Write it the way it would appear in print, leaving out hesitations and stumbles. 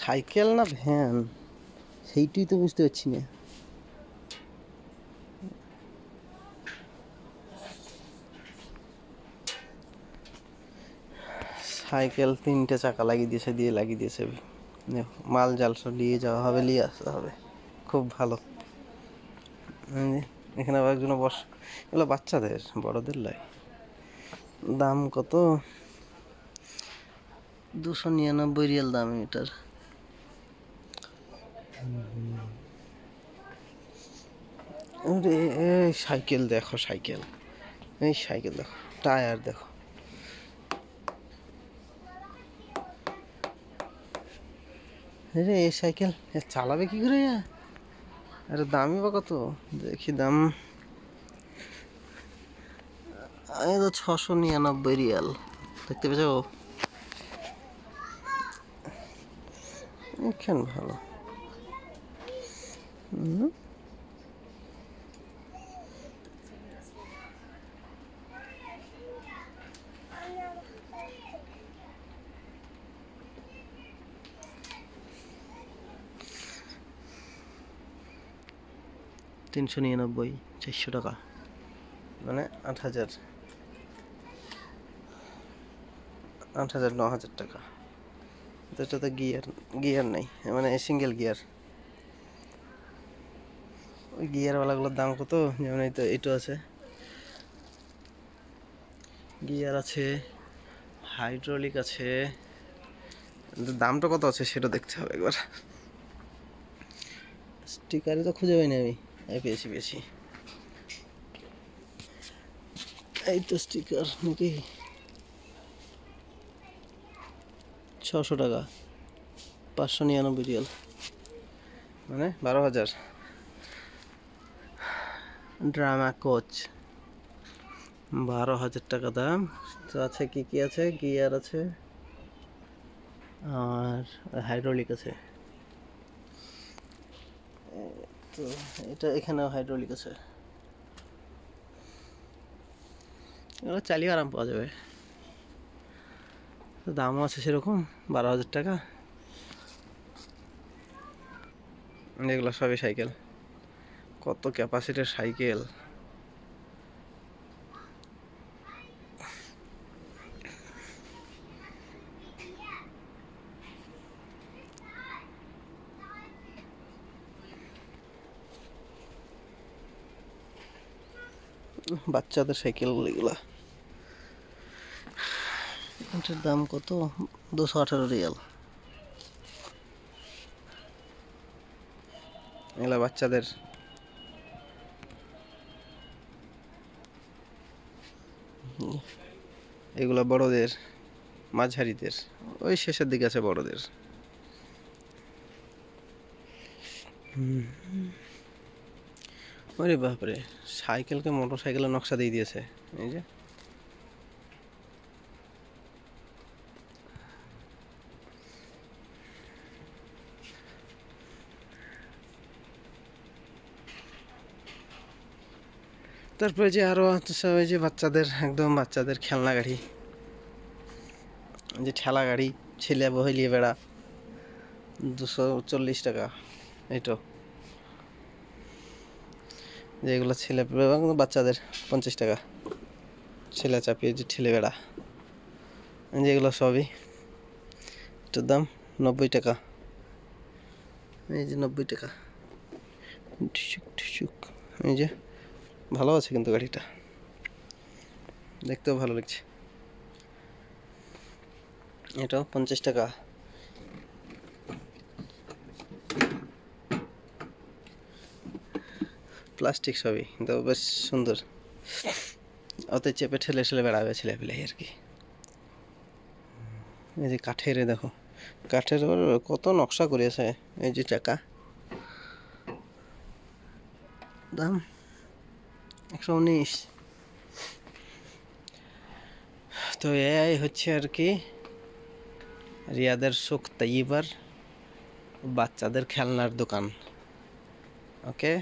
Cycle না van সেইটাই তো বুঝতে পারছি না। সাইকেল 3টে চাকা লাগিয়ে দিয়েছে মাল জাল সব নিয়ে যাওয়া হবে, নিয়ে আসতে হবে। খুব ভালো। এখানে আবার একজন এগুলো বাচ্চাদের, বড়দের লাই। দাম কত? 299 রিয়াল দাম এটার। এই সাইকেল দেখো, এই সাইকেল দেখো, টায়ার দেখো। এই সাইকেল চালাবে কি করে? আরে দামই বা কত দেখি দাম। 699 রিয়াল। দেখতে পেয়েছ? এখান ভালো। 399, 400 টাকা, মানে 8,000, 9,000 টাকা। এটাতে গিয়ার নেই, মানে সিঙ্গেল গিয়ার। ওই গিয়ারওয়ালাগুলোর দাম কত? যেমন এই তো এটা আছে, গিয়ার আছে, হাইড্রোলিক আছে। দামটা কত আছে সেটা দেখতে হবে একবার। স্টিকারে তো খুঁজে পাইনি আমি। পেয়েছি। এই তো স্টিকার নাকি। 600 টাকা, 599 রিয়াল, মানে 12,000। ড্রামা কোচ, 12,000 টাকা দাম। তো আছে কি আছে? গিয়ার আছে আর হাইড্রোলিক আছে। তো এটা এখানেও হাইড্রোলিক আছে। এগুলো চালিয়ে আরাম পাওয়া যাবে। দামও আছে সেরকম, 12,000 টাকা। এগুলো সবই সাইকেল। কত ক্যাপাসিটির সাইকেল! বাচ্চাদের সাইকেল এগুলা। এটার দাম কত? 218 রিয়াল। এগুলা বাচ্চাদের। এগুলা বড়দের, মাঝারিদের, ওই শেষের দিকে আছে বড়দের। ওরে বাপরে, সাইকেলকে মোটর সাইকেলের নকশা দিয়ে দিয়েছে। এই যে তারপরে যে আরো ওই যে বাচ্চাদের, একদম বাচ্চাদের খেলনা গাড়ি, যে ঠেলা গাড়ি, ছেলে বহিলিয়ে বেড়া, 240 টাকা। এইটো যেগুলো ছেলে বাচ্চাদের 50 টাকা, ছেলে চাপিয়ে যে ঠেলে বেড়া, যেগুলো সবই। এটার দাম 90 টাকা। এই যে 90 টাকা। এই যে ভালো আছে কিন্তু গাড়িটা, দেখতেও ভালো লাগছে। এটাও 50 টাকা। প্লাস্টিক সবই, কিন্তু বেশ সুন্দর। ওতে চেপে ঠেলে বেড়াবে ছেলে পেলে আর কি। এই যে কাঠের, দেখো কাঠের কত নকশা করেছে। এই যে চাকা, দাম 119। তো এই হচ্ছে আর কি রিয়াদের সুখ তাইয়িবার বাচ্চাদের খেলনার দোকান। ওকে।